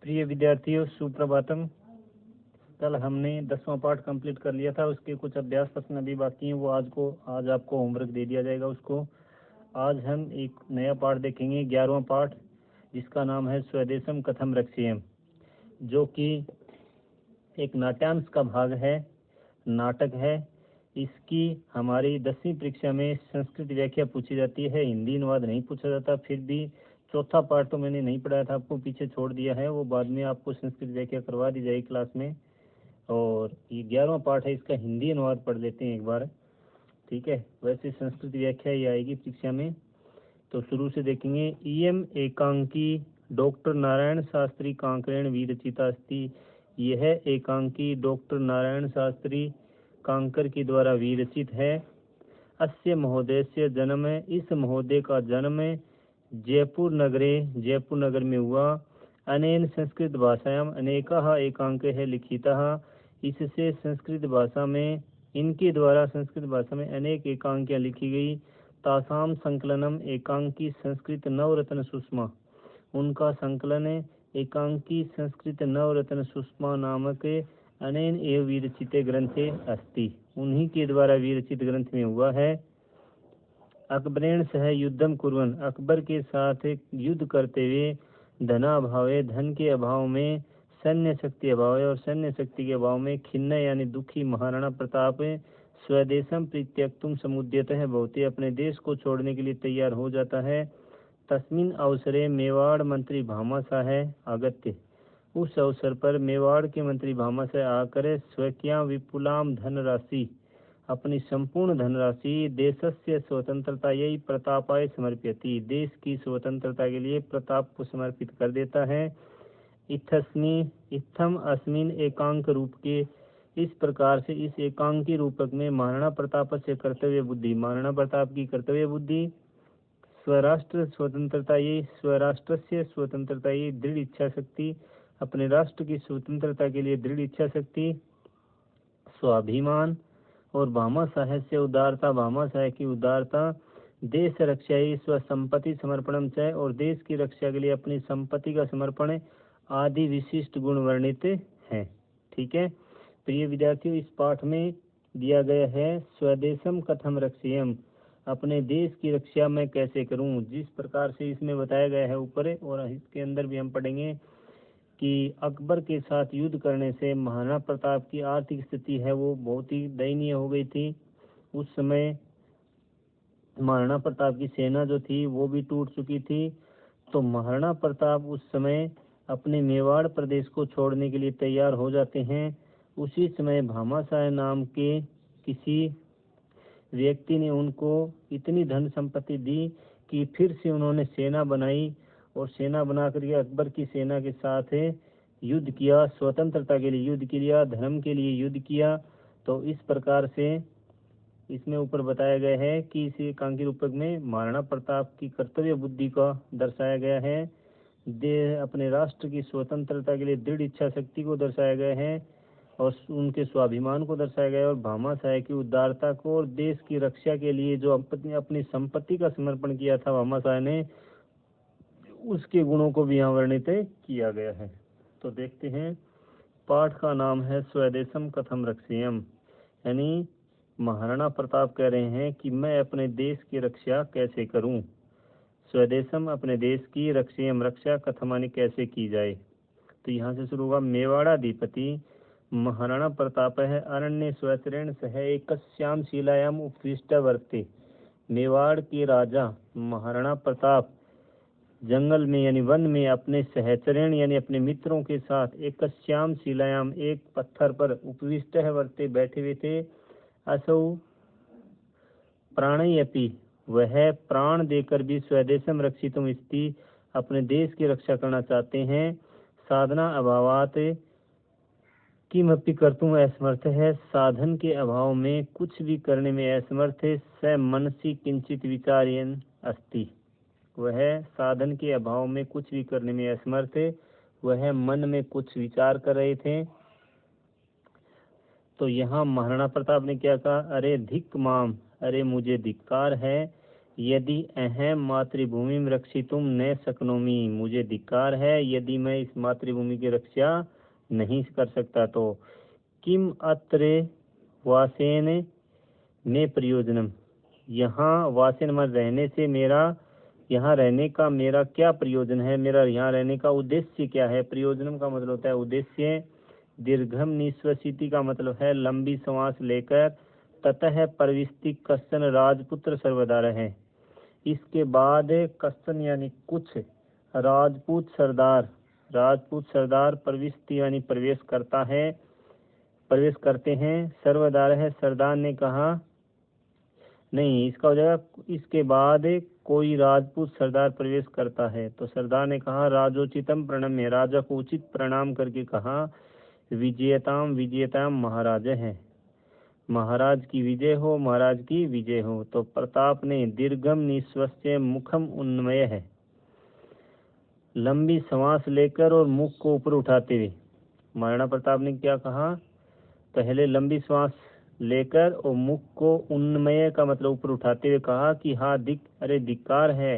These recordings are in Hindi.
प्रिय विद्यार्थियों, सुप्रभातम। कल हमने 10वां पार्ट कंप्लीट कर लिया था। उसके कुछ अभ्यास प्रश्न अभी बाकी हैं, वो आज आपको होमवर्क दे दिया जाएगा उसको। आज हम एक नया पार्ट देखेंगे, 11वां पार्ट, जिसका नाम है स्वदेशम कथम रक्षेयम, जो कि एक नाट्यांश का भाग है, नाटक है। इसकी हमारी 10वीं परीक्षा में संस्कृत व्याख्या पूछी जाती है, हिंदी अनुवाद नहीं पूछा जाता। फिर भी चौथा पार्ट तो मैंने नहीं पढ़ाया था, आपको पीछे छोड़ दिया है, वो बाद में आपको संस्कृत व्याख्या करवा दी जाएगी क्लास में। और ये 11वां पार्ट है, इसका हिंदी अनुवाद पढ़ लेते हैं एक बार, ठीक है। वैसे संस्कृत व्याख्या ही आएगी परीक्षा में। तो शुरू से देखेंगे। इयम एकांकी डॉक्टर नारायण शास्त्री कांकरेण विरचिता अस्ति। यह एकांकी डॉक्टर नारायण शास्त्री कांकर के द्वारा विरचित है। अस्य महोदय से जन्म, इस महोदय का जन्म जयपुर नगर में हुआ। अनेन संस्कृत भाषायाम अनेकः एकांकः लिखितः। इससे संस्कृत भाषा में, इनके द्वारा संस्कृत भाषा में अनेक एकांकियाँ लिखी गई। तासाम संकलनम एकांकी संस्कृत नवरत्न सुषमा। उनका संकलन एकांकी संस्कृत नवरत्न सुषमा नामक अनेन एव विरचिते ग्रंथे अस्ति। उन्हीं के द्वारा विरचित ग्रंथ में हुआ है। अकबरेण सह युद्धम कुर्वन्, अकबर के साथ युद्ध करते हुए, धनाभावे, धन के अभाव में, सैन्य शक्ति अभाव और सैन्य शक्ति के अभाव में, खिन्न यानी दुखी महाराणा प्रताप स्वदेशम परित्यक्तुम समुद्यतः भवति, अपने देश को छोड़ने के लिए तैयार हो जाता है। तस्मिन् अवसरे मेवाड़ मंत्री भामाशाह आगत्य, उस अवसर पर मेवाड़ के मंत्री भामाशाह आकर स्वकीय विपुलाम धनराशि, अपनी संपूर्ण धनराशि देशस्य स्वतंत्रतायै प्रतापाय समर्पयति, देश की स्वतंत्रता के लिए प्रताप को समर्पित कर देता है। इत्थम अस्मिन एकांक रूप के, इस प्रकार से इस एकांकी रूपक में महाराणा प्रताप से कर्तव्य बुद्धि, महाराणा प्रताप की कर्तव्य बुद्धि, स्वराष्ट्र स्वतंत्रतायै, स्वराष्ट्रस्य स्वतंत्रतायै, दृढ़ इच्छा शक्ति, अपने राष्ट्र की स्वतंत्रता के लिए दृढ़ इच्छा शक्ति, स्वाभिमान और भामाशाह से उदारता, भामाशाह की उदारता, देश रक्षायै स्वसंपत्ति समर्पणम च, और देश की रक्षा के लिए अपनी संपत्ति का समर्पण आदि विशिष्ट गुण वर्णित हैं। ठीक है प्रिय विद्यार्थियों, इस पाठ में दिया गया है स्वदेशम कथम रक्षेयम, अपने देश की रक्षा मैं कैसे करूं। जिस प्रकार से इसमें बताया गया है ऊपर, और इसके अंदर भी हम पढ़ेंगे कि अकबर के साथ युद्ध करने से महाराणा प्रताप की आर्थिक स्थिति है वो बहुत ही दयनीय हो गई थी। उस समय महाराणा प्रताप की सेना जो थी वो भी टूट चुकी थी। तो महाराणा प्रताप उस समय अपने मेवाड़ प्रदेश को छोड़ने के लिए तैयार हो जाते हैं। उसी समय भामाशाह नाम के किसी व्यक्ति ने उनको इतनी धन संपत्ति दी कि फिर से उन्होंने सेना बनाई, और सेना बना करके अकबर की सेना के साथ युद्ध किया, स्वतंत्रता के लिए युद्ध किया, धर्म के लिए युद्ध किया। तो इस प्रकार से इसमें ऊपर बताया गया है कि इस एकांकी रूपक में महाराणा प्रताप की कर्तव्य बुद्धि का दर्शाया गया है, अपने राष्ट्र की स्वतंत्रता के लिए दृढ़ इच्छा शक्ति को दर्शाया गया है, और उनके स्वाभिमान को दर्शाया गया है, और भामाशाह की उदारता को, और देश की रक्षा के लिए जो अपनी संपत्ति का समर्पण किया था भामाशाह ने, उसके गुणों को भी यहाँ वर्णित किया गया है। तो देखते हैं, पाठ का नाम है स्वदेशम कथम रक्षेयम, यानी महाराणा प्रताप कह रहे हैं कि मैं अपने देश की रक्षा कैसे करूं। स्वदेशम, अपने देश की, रक्षेयम, रक्षा, कथमानी, कैसे की जाए। तो यहाँ से शुरू होगा। मेवाड़ाधिपति महाराणा प्रताप है अरण्य स्वचरण सह एकस्याम शिलायाम उपविष्ट वर्ते। मेवाड़ के राजा महाराणा प्रताप जंगल में यानी वन में अपने सहचरण यानी अपने मित्रों के साथ एकस्याम शिलायाम, एक पत्थर पर, उपविष्ट वर्ते, बैठे हुए थे। असौ प्राणयपि, वह प्राण देकर भी, स्वदेशम रक्षितुम इति, अपने देश की रक्षा करना चाहते हैं। साधना अभावात किमपि कर्तुम असमर्थ है, साधन के अभाव में कुछ भी करने में असमर्थ है। स मनसि किंचित विचार्यन अस्ति, वह साधन के अभाव में कुछ भी करने में असमर्थ है, वह मन में कुछ विचार कर रहे थे। तो यहाँ महाराणा प्रताप ने क्या कहा, अरे धिक माम, अरे मुझे धिक्कार है, यदि अहम मातृभूमि में रक्षितुम न शक्नोमि, मुझे धिक्कार है यदि मैं इस मातृभूमि की रक्षा नहीं कर सकता तो। किम अत्र वासेन में प्रयोजनम, यहाँ वासेन में रहने से मेरा, यहाँ रहने का मेरा क्या प्रयोजन है, मेरा यहाँ रहने का उद्देश्य क्या है। प्रयोजनम का मतलब होता है उद्देश्य। दीर्घम निश्वसिति का मतलब है लंबी श्वास लेकर। ततः प्रविष्टि कश्चन राजपुत्र सर्वदार है, इसके बाद कश्चन यानी कुछ, राजपूत सरदार प्रविष्टि यानी प्रवेश करता है, प्रवेश करते हैं। सर्वदार है, सरदार ने कहा, नहीं इसका हो जाएगा इसके बाद कोई राजपूत सरदार प्रवेश करता है। तो सरदार ने कहा राजोचितम प्रणम्य, राजा को उचित प्रणाम करके कहा विजयताम विजयताम, महाराज है, महाराज की विजय हो, महाराज की विजय हो। तो प्रताप ने दीर्घम निश्वस्य मुखम उन्मय है, लंबी सांस लेकर और मुख को ऊपर उठाते हुए। महाराणा प्रताप ने क्या कहा, पहले लंबी सांस लेकर और मुख को उन्मय का मतलब ऊपर उठाते हुए कहा कि हाँ अरे धिक्कार है।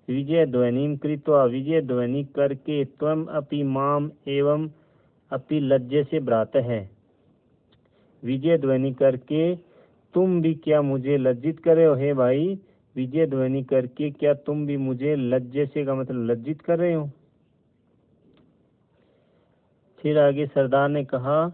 विजय ध्वनिम कृत्वा, विजय ध्वनि करके त्वम अपि माम एवं अपि लज्जे से ब्रात है, विजय ध्वनि करके तुम भी क्या मुझे लज्जित कर रहे हो। हे भाई, विजय ध्वनि करके क्या तुम भी मुझे लज्जे से का मतलब लज्जित कर रहे हो। फिर आगे सरदार ने कहा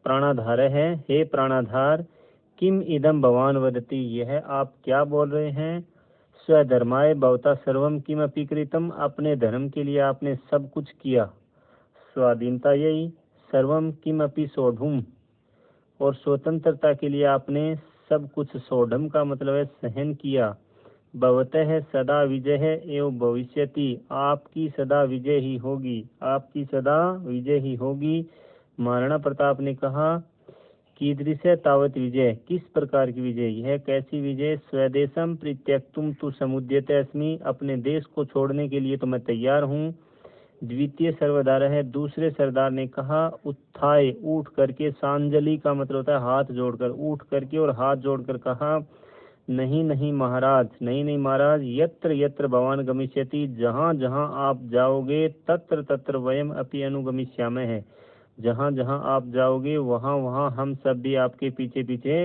प्राणाधार है, हे प्राणाधार, किम इदम भगवान वदति, यह आप क्या बोल रहे हैं। स्वधर्माय भवता सर्वम किम अपि कृतम, अपने धर्म के लिए आपने सब कुछ किया। स्वाधीनता यही, सर्वम किम अपि सोढ़ुम, और स्वतंत्रता के लिए आपने सब कुछ, सोढ़म का मतलब है सहन किया। भवतः सदा विजय है एवं भविष्यति, आपकी सदा विजय ही होगी, आपकी सदा विजय ही होगी। महाराणा प्रताप ने कहा कीदृश तावत विजय, किस प्रकार की विजय, यह कैसी विजय। स्वदेशम परित्यक्तुम तु समुद्यते अस्मि, अपने देश को छोड़ने के लिए तो मैं तैयार हूँ। द्वितीय सर्वदार है, दूसरे सरदार ने कहा उत्थाय, उठ करके। सांजलि का मतलब होता है हाथ जोड़कर, उठ करके और हाथ जोड़कर कहा नहीं नहीं महाराज, नहीं नहीं महाराज, यत्र यत्र भवान गमिष्यति, जहाँ जहाँ आप जाओगे, तत्र तत्र वयम अपि अनुगमिष्यामः है, जहाँ जहाँ आप जाओगे वहाँ वहाँ हम सब भी आपके पीछे पीछे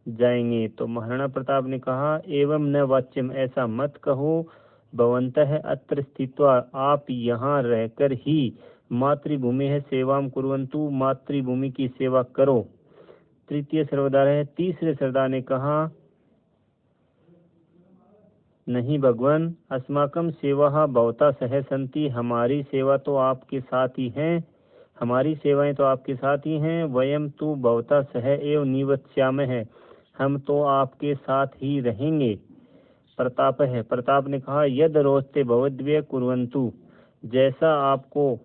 जाएंगे। तो महाराणा प्रताप ने कहा एवं न वाच्यम, ऐसा मत कहो। भवन्तः अत्र स्थित्वा, आप यहाँ रहकर ही मातृभूमि है सेवाम कुर्वन्तु, मातृभूमि की सेवा करो। तृतीय सरदार है, तीसरे सरदार ने कहा नहीं भगवान, अस्माकम सेवा भवता सह संति, हमारी सेवा तो आपके साथ ही हैं, हमारी सेवाएं तो आपके साथ ही हैं। वयम तु भवता सह एव निवत्स्यामः है, हम तो आपके साथ ही रहेंगे। प्रताप है, प्रताप ने कहा यद रोचते भवद्भ्य कुर्वन्तु, जैसा आपको,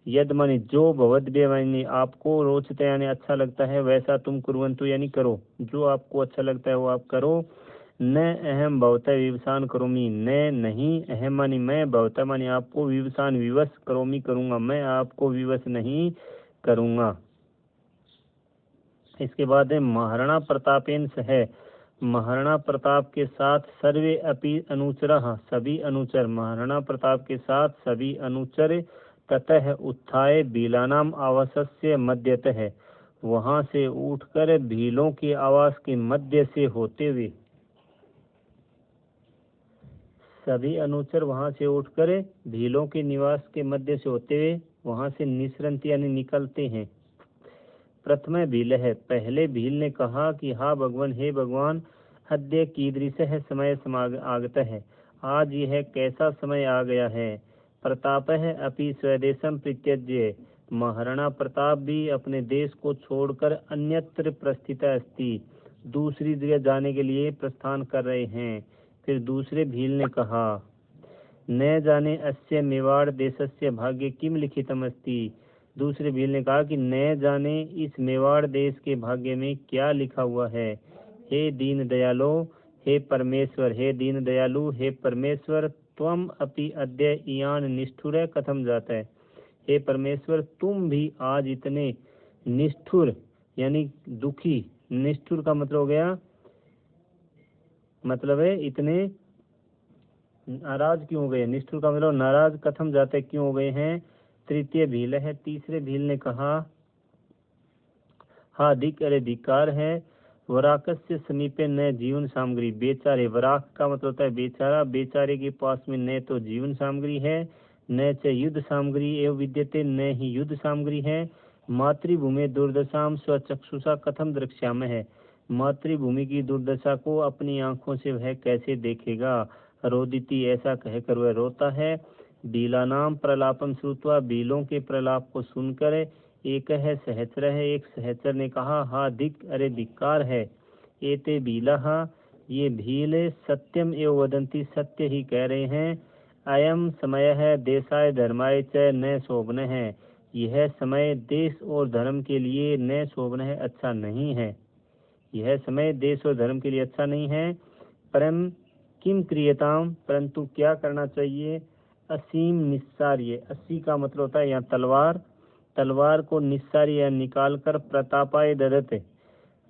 यद माने जो, भवद्भ्य माने आपको, रोचते यानी अच्छा लगता है, वैसा तुम कुर्वन्तु यानी करो, जो आपको अच्छा लगता है वो आप करो। न अहम भवता विवसान करोमी, न नहीं, अहम मानी मैं, भवता मानी आपको, विवसान विवश, करोमी करूंगा, मैं आपको विवश नहीं करूंगा। इसके बाद है महाराणा प्रतापेन सह, महाराणा प्रताप के साथ सर्वे अपि अनुचरः, सभी अनुचर, महाराणा प्रताप के साथ सभी अनुचर। ततः उत्थाय भीलानाम आवासस्य मध्यतः, वहां से उठकर भीलों के आवास के मध्य से होते हुए, सभी अनुचर वहां से उठकर भीलों के निवास के मध्य से होते हुए वहां से निसरंत यानी निकलते हैं। प्रथम भील है, पहले भील ने कहा कि हाँ भगवान, हे भगवान, अद्य कीदृश है समय आगत है, आज यह कैसा समय आ गया है। प्रताप है अपि स्वदेशम परित्यज्य, महाराणा प्रताप भी अपने देश को छोड़कर अन्यत्र प्रस्थित अस्ति, दूसरी जगह जाने के लिए प्रस्थान कर रहे हैं। फिर दूसरे भील ने कहा न जाने अस्य मेवाड़ देशस्य भाग्य किम लिखितम अस्ति, दूसरे भील ने कहा कि न जाने इस मेवाड़ देश के भाग्य में क्या लिखा हुआ है। हे दीन दयालो, हे परमेश्वर, हे दीन दयालु, हे परमेश्वर, त्वम अपि अद्य इयान निष्ठुर कथम जाता है, हे परमेश्वर तुम भी आज इतने निष्ठुर यानी दुखी, निष्ठुर का मतलब हो गया मतलब है इतने नाराज क्यों हो गए। निष्ठुर का मतलब नाराज कथम जाते क्यों हो गए हैं। तृतीय भील है। तीसरे भील ने कहा हा धिक अरे धिक्कार है। वराकस्य समीपे न जीवन सामग्री। बेचारे, वराक का मतलब होता है बेचारा, बेचारे के पास में न तो जीवन सामग्री है न च युद्ध सामग्री एवं विद्यते, न ही युद्ध सामग्री है। मातृभूमि दुर्दशाम स्वचक्षुषा कथम द्रक्ष्याम है। मातृभूमि की दुर्दशा को अपनी आंखों से वह कैसे देखेगा। रोदिति, ऐसा कहकर वह रोता है। बीला नाम प्रलापम श्रुत्वा, बीलों के प्रलाप को सुनकर। एक है सहचर है, एक सहचर ने कहा हा धिक अरे धिक्कार है। एते बीला, ये भील सत्यम एवं वदंती, सत्य ही कह रहे हैं। अयम समय है देशाय धर्माय च न शोभन है। यह समय देश और धर्म के लिए न शोभन है, अच्छा नहीं है। यह समय देश और धर्म के लिए अच्छा नहीं है। परम किम क्रियताम, परंतु क्या करना चाहिए। असीम निस्सार्य, अस्सी का मतलब होता है यहाँ तलवार, तलवार को निस्सार्य निकाल कर प्रतापाय ददते,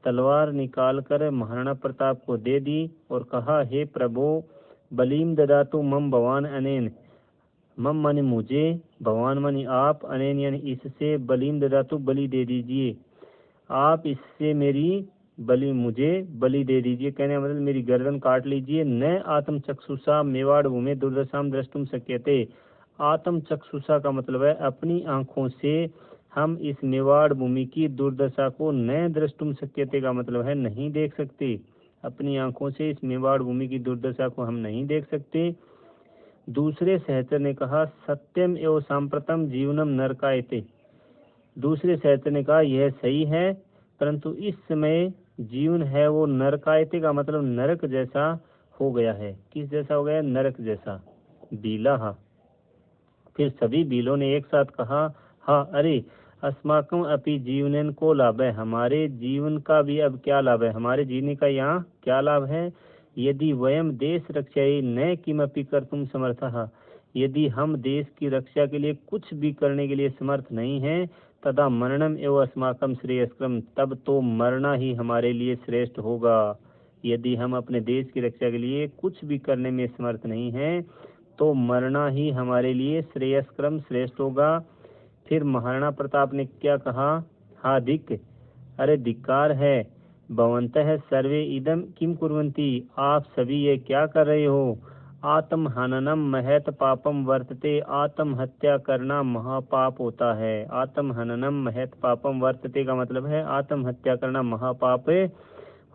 तलवार निकाल कर महाराणा प्रताप को दे दी और कहा हे प्रभु बलीम ददातु मम भवान अनेन। मम माने मुझे, भगवान माने आप, अनेन यानी इससे, बलीम ददातु बलि दे दीजिए। आप इससे मेरी बलि, मुझे बलि दे दीजिए। कहने का मतलब मेरी गर्दन काट लीजिए। न आत्म चक्षुषा मेवाड़ भूमि दुर्दशाम द्रष्टुम शक्यते। आत्म चक्षुषा का मतलब है अपनी आंखों से हम इस मेवाड़ भूमि की दुर्दशा को न द्रष्टुम शक्यते का मतलब है नहीं देख सकते। अपनी आंखों से इस मेवाड़ भूमि की दुर्दशा को हम नहीं देख सकते। दूसरे सहचर ने कहा सत्यम एवं सांप्रतम जीवनम नरकायते। दूसरे सहचर ने कहा यह सही है, परंतु इस समय जीवन है वो नरकायते का मतलब नरक जैसा हो गया है। किस जैसा हो गया, नरक जैसा। बीला, फिर सभी बीलों ने एक साथ कहा हाँ अरे अस्माकम अपि जीवनन को लाभ है। हमारे जीवन का भी अब क्या लाभ है, हमारे जीने का यहाँ क्या लाभ है। यदि वयम देश रक्षायै न किमपि कर्तुम समर्थः, यदि हम देश की रक्षा के लिए कुछ भी करने के लिए समर्थ नहीं हैं, तदा मरणम एवं अस्माकम श्रेयस्क्रम, तब तो मरना ही हमारे लिए श्रेष्ठ होगा। यदि हम अपने देश की रक्षा के लिए कुछ भी करने में समर्थ नहीं हैं तो मरना ही हमारे लिए श्रेयस्क्रम श्रेष्ठ होगा। फिर महाराणा प्रताप ने क्या कहा हा धिक अरे धिक्कार है। भवन्तः सर्वे इदम किम कुर्वन्ति, आप सभी ये क्या कर रहे हो। आत्म हननम महत पापम वर्तते, आत्महत्या करना महापाप होता है। आत्म हननम महत पापम वर्तते का मतलब है आत्महत्या करना महापाप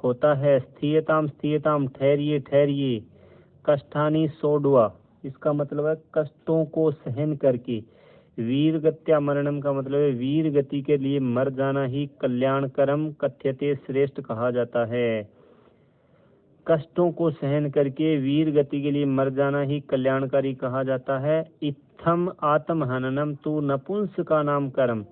होता है। स्थियताम स्थियताम, ठहरिए ठहरिए। कष्टानी सोडवा, इसका मतलब है कष्टों को सहन करके। वीर गत्या मरणम का मतलब है वीर गति के लिए मर जाना ही कल्याणकरम कथ्यते, श्रेष्ठ कहा जाता है। कष्टों को सहन करके वीर गति के लिए मर जाना ही कल्याणकारी कहा जाता है। इत्थम आत्महननम तु नपुंस का नाम कर्म।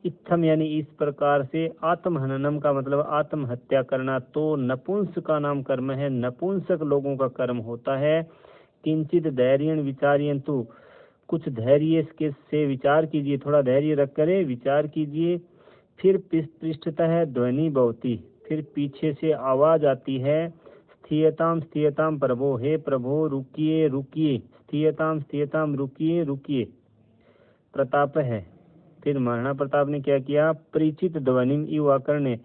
इत्थम यानी इस प्रकार से, आत्महननम का मतलब आत्महत्या करना, तो नपुंस का नाम कर्म है, नपुंसक लोगों का कर्म होता है। किंचित धैर्य विचार्यन्तु, कुछ धैर्य से विचार कीजिए, थोड़ा धैर्य रख कर विचार कीजिए। फिर पृष्ठतः ध्वनि भवती, फिर पीछे से आवाज आती है। स्थियताम स्थियताम प्रभो, हे प्रभो रुकिए रुकिए। स्थियताम स्थियताम, रुकिए रुकिए। प्रताप है। फिर महाराणा प्रताप ने क्या किया, परिचित ध्वनि युवाकर ने,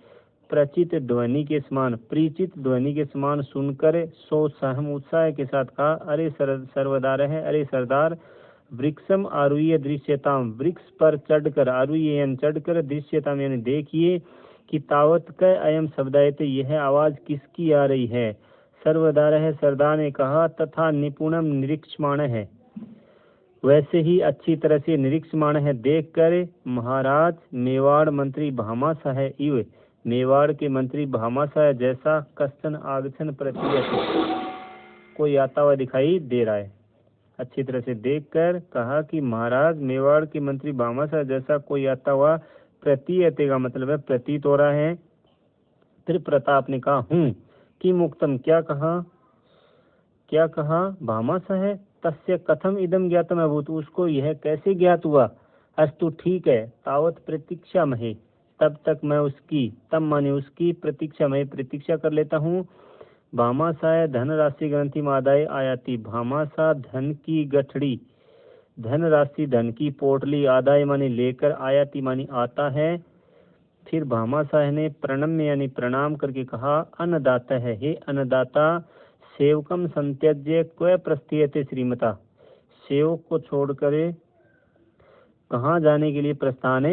प्रचित ध्वनि के समान, परिचित ध्वनि के समान सुनकर सो सहम उत्साह के साथ कहा अरे सर्वदार है, अरे सरदार। वृक्षम आरुह्य दृश्यताम, वृक्ष पर चढ़कर, आरुह्य यानी चढ़कर, दृश्यताम यानी देखिए कि तावत का अयम शब्दायते, यह आवाज किसकी आ रही है। सर्वदार है, सरदार ने कहा, तथा निपुणम निरीक्षमाण है, वैसे ही अच्छी तरह से निरीक्षमाण है, देखकर। महाराज मेवाड़ मंत्री भामाशाह इव, मेवाड़ के मंत्री भामाशाह जैसा कश्चन आगछन प्रतीयते, कोई आता हुआ दिखाई दे रहा है। अच्छी तरह से देखकर कहा कि महाराज मेवाड़ के मंत्री भामाशाह जैसा कोई आता हुआ प्रतीयते का मतलब है प्रतीत हो रहा है। फिर प्रताप ने कहा कि मुक्तम, क्या कहा, क्या कहा, भामाशाह तस्य कथम इदम ज्ञातम अभूत, उसको यह कैसे ज्ञात हुआ। अस्तु ठीक है, तावत प्रतीक्षा महे, तब तक मैं उसकी, तब माने उसकी, प्रतीक्षा में प्रतीक्षा कर लेता हूँ। भामाशाय धन राशि ग्रंथि मादाय आयाति। भामाशा धन की गठड़ी, धन राशि धन की पोटली, आदाय मानी लेकर, आयाति मानी आता है। फिर भामाशाह ने प्रणम्य यानी प्रणाम करके कहा, अन्नदाता है, हे अन्नदाता, सेवकम संत्यज्य क्व प्रस्थीयते श्रीमता। सेवक को छोड़कर कहाँ जाने के लिए प्रस्थान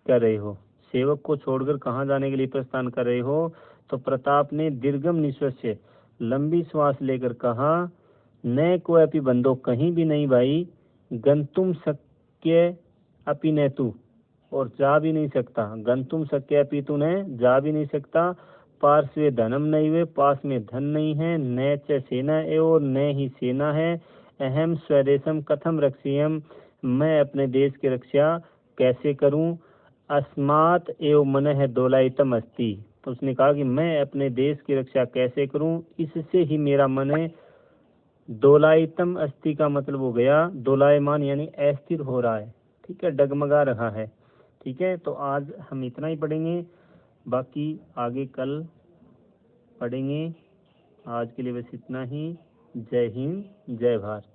कर रहे हो? सेवक को छोड़कर कहाँ जाने के लिए प्रस्थान कर रहे हो? तो प्रताप ने दीर्घम निश्वास से लंबी श्वास लेकर कहा, न कोई अपि बंदो, कहीं भी नहीं भाई, गंतुम शक्य अपि न तू, और जा भी नहीं सकता, गंतुम शक्य अपि तू ने जा भी नहीं सकता, पार्श्वे धनम नहीं हुए, पास में धन नहीं है, न च सेना एवं न ही सेना है, अहम स्वदेशम कथम रक्षेयम, मैं अपने देश की रक्षा कैसे करूं, अस्मात् एवं मन है दोलायितम अस्ति। तो उसने कहा कि मैं अपने देश की रक्षा कैसे करूं, इससे ही मेरा मन है दोलायितम अस्ति का मतलब हो गया दोलायमान यानी अस्थिर हो रहा है, ठीक है, डगमगा रहा है। ठीक है, तो आज हम इतना ही पढ़ेंगे, बाकी आगे कल पढ़ेंगे। आज के लिए बस इतना ही। जय हिंद, जय भारत।